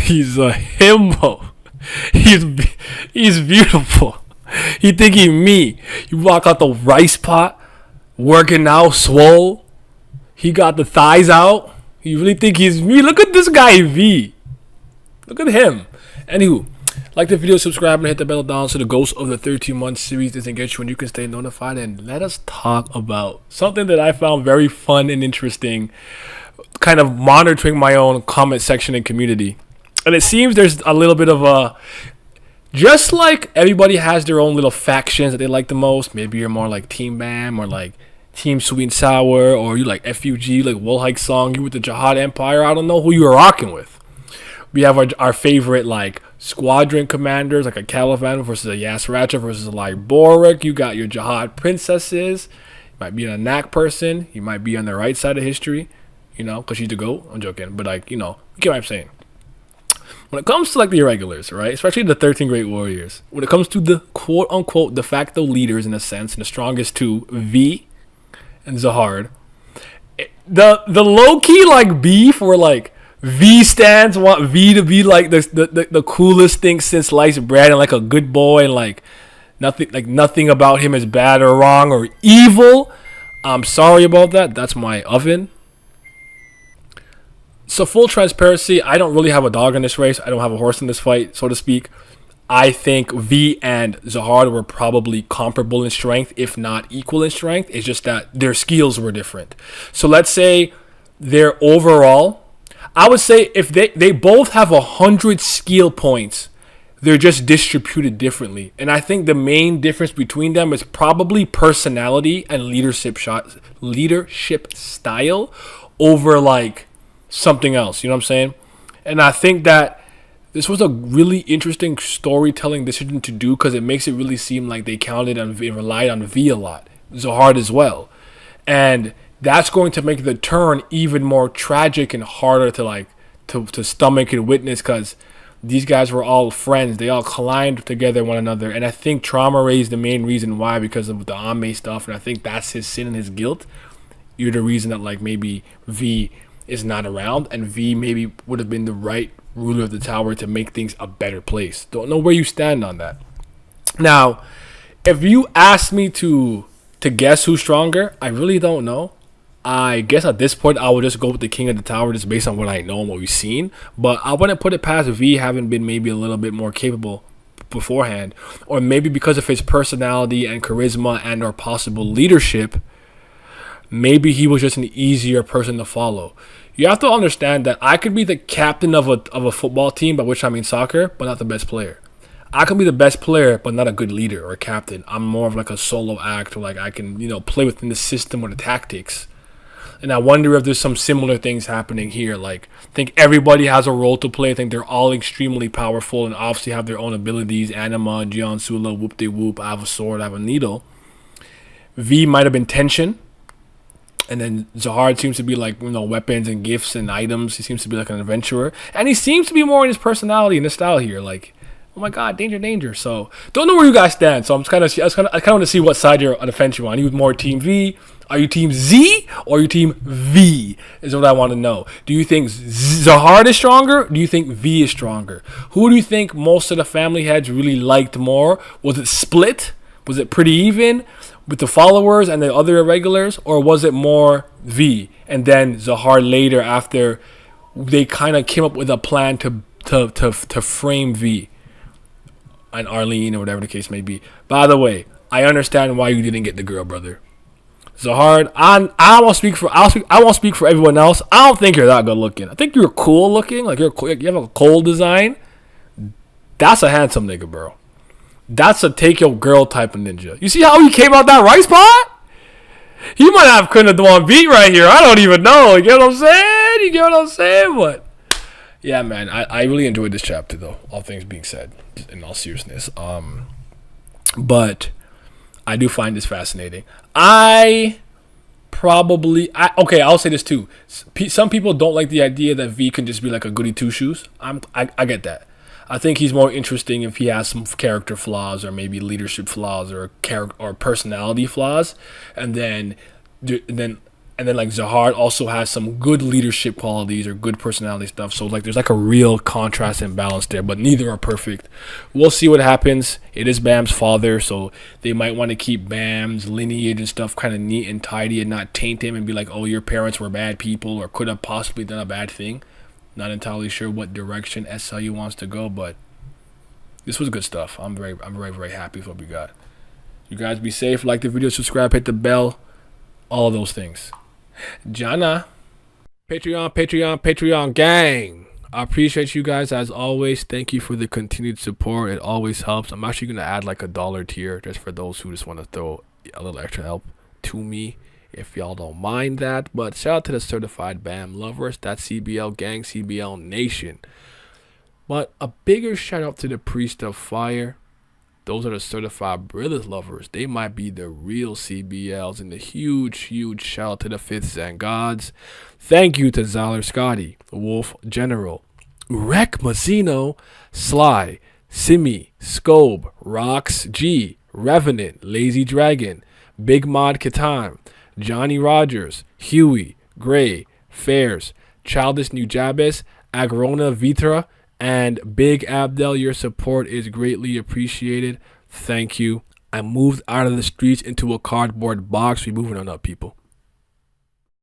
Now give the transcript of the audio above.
He's a himbo. He's beautiful. He think he me. You walk out the rice pot, working out, swole. He got the thighs out. You really think he's me? Look at this guy V. Look at him. Anywho, like the video, subscribe, and hit the bell down so the Ghost of the 13-month series doesn't get you and you can stay notified. And let us talk about something that I found very fun and interesting, kind of monitoring my own comment section and community. And it seems there's a little bit of a, just like everybody has their own little factions that they like the most. Maybe you're more like Team Bam or like Team Sweet and Sour, or you like FUG, like Will Hike Song, you with the Zahard Empire. I don't know who you are rocking with. We have our favorite like squadron commanders, like a Caliban versus a Yasracha versus a like Boric. You got your Zahard princesses. You might be a Knack person. You might be on the right side of history, you know, because she's the GOAT. I'm joking. But like, you know, you get what I'm saying. When it comes to like the irregulars, right, especially the 13 Great Warriors, when it comes to the quote-unquote de facto leaders in a sense, and the strongest two, V and Zahard, the low-key like beef where like V stands want V to be like the coolest thing since sliced bread and like a good boy, and like nothing about him is bad or wrong or evil. I'm sorry about that. That's my oven. So full transparency, I don't really have a dog in this race. I don't have a horse in this fight, so to speak. I think V and Zahard were probably comparable in strength, if not equal in strength. It's just that their skills were different. So let's say their overall, I would say if they both have 100 skill points, they're just distributed differently. And I think the main difference between them is probably personality and leadership style over like something else, you know what I'm saying? And I think that this was a really interesting storytelling decision to do because it makes it really seem like they counted on V, relied on V a lot, Zahard as well, and that's going to make the turn even more tragic and harder to like to stomach and witness because these guys were all friends. They all collided together one another, and I think Traumerei is the main reason why, because of the Ame stuff, and I think that's his sin and his guilt. You're the reason that like maybe V is not around, and V maybe would have been the right ruler of the tower to make things a better place. Don't know where you stand on that. Now, if you ask me to guess who's stronger, I really don't know. I guess at this point I would just go with the king of the tower just based on what I know and what we've seen. But I wouldn't put it past V having been maybe a little bit more capable beforehand, or maybe because of his personality and charisma and or possible leadership, maybe he was just an easier person to follow. You have to understand that I could be the captain of a football team, by which I mean soccer, but not the best player. I can be the best player, but not a good leader or a captain. I'm more of like a solo act, or like I can, you know, play within the system or the tactics. And I wonder if there's some similar things happening here. Like, I think everybody has a role to play. I think they're all extremely powerful and obviously have their own abilities. Anima, Jian Sula, Whoop De Whoop, I have a sword, I have a needle. V might have been tension. And then Zahard seems to be like, you know, weapons and gifts and items. He seems to be like an adventurer. And he seems to be more in his personality and his style here. Like, oh my God, danger, danger. So, don't know where you guys stand. So, I kind of want to see what side you're on the fence you're on. Are you more Team V? Are you Team Z? Or are you Team V? Is what I want to know. Do you think Zahard is stronger? Do you think V is stronger? Who do you think most of the family heads really liked more? Was it split? Was it pretty even with the followers and the other irregulars, or was it more V and then Zahard later after they kind of came up with a plan to frame V and Arlene or whatever the case may be? By the way, I understand why you didn't get the girl, brother. Zahard, I won't speak for everyone else. I don't think you're that good looking. I think you're cool looking, like you have a cool design. That's a handsome nigga, bro. That's a take your girl type of ninja. You see how he came out that rice pot? He might have couldn't have done beat right here. I don't even know. You get what I'm saying? You get what I'm saying? But yeah, man, I really enjoyed this chapter though. All things being said, in all seriousness. But I do find this fascinating. I'll say this too. Some people don't like the idea that V can just be like a goody two shoes. I get that. I think he's more interesting if he has some character flaws or maybe leadership flaws or personality flaws, and then And then like Zahard also has some good leadership qualities or good personality stuff. So like there's like a real contrast and balance there, but neither are perfect. We'll see what happens. It is Bam's father, so they might want to keep Bam's lineage and stuff kind of neat and tidy and not taint him and be like, oh, your parents were bad people or could have possibly done a bad thing. Not entirely sure what direction SLU wants to go, but this was good stuff. I'm very, very happy with what we got. You guys be safe. Like the video, subscribe, hit the bell, all of those things. Jana. Patreon gang. I appreciate you guys as always. Thank you for the continued support. It always helps. I'm actually going to add like a $1 tier just for those who just want to throw a little extra help to me, if y'all don't mind that. But shout out to the certified BAM lovers. That's CBL gang, CBL nation. But a bigger shout out to the Priest of Fire. Those are the certified brothers lovers. They might be the real CBLs. And the huge shout out to the Fifths and Gods. Thank you to Zahard Scotty, Wolf General, Rec Mazzino, Sly, Simi, Scobe, Rox G, Revenant, Lazy Dragon, Big Mod Katan, Johnny Rogers, Huey, Gray, Fairs, Childish New Jabez, Agrona Vitra, and Big Abdel. Your support is greatly appreciated. Thank you. I moved out of the streets into a cardboard box. We're moving on up, people.